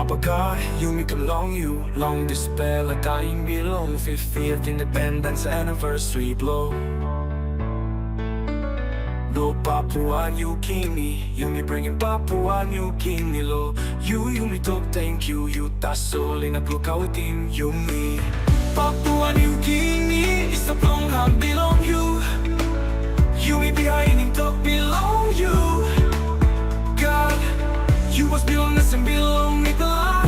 Papua Yumi belong you, long dispela taim bilong 50th independence anniversary blow. No Papua Niguni, Yumi bringing Papua Nugini low. Yumi Tok tenkyu, Tasol inap lukautim Yumi. Papua Nigini, istap bilong you. Yumi bihainim Tok belong you. God, you was bilong nesen bilong mipla.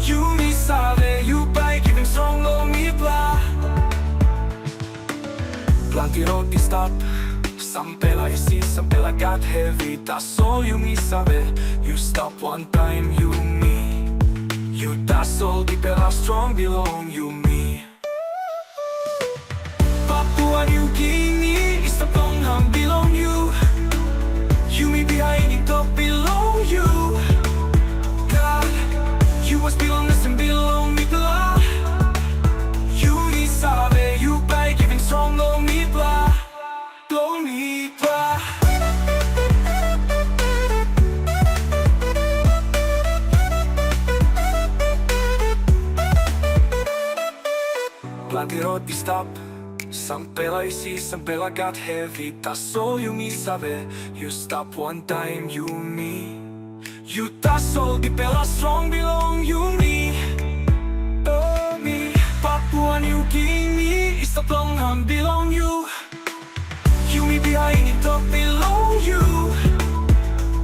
Yumi sabe you by givim song lo mipla. Planti istap. Sampela Sampela got heavy. Tasol Yumi sabe you stop one time Yumi. You Tasol mipela strong bilong Yumi. Papua Nigini istap bilong you. Yumi bihainim Tok belong you. God, you was bilong nesen bilong mipla. Yumi sabe you by giving strong lo mipla. Planti istap. Sampela Sampela got heavy. Tasol Yumi sabe you stop one time Yumi. You Tasol mipela strong belong Yumi. Oh me. Papua Nigini istap bilong you. Yumi bihainim Tok belong you.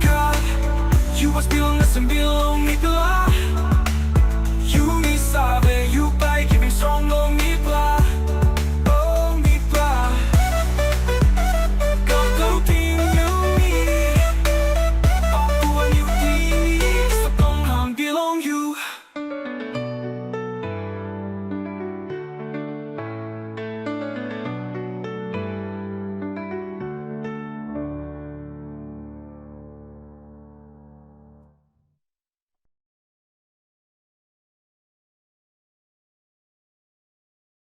God, you was bilong nesen bilong mipela.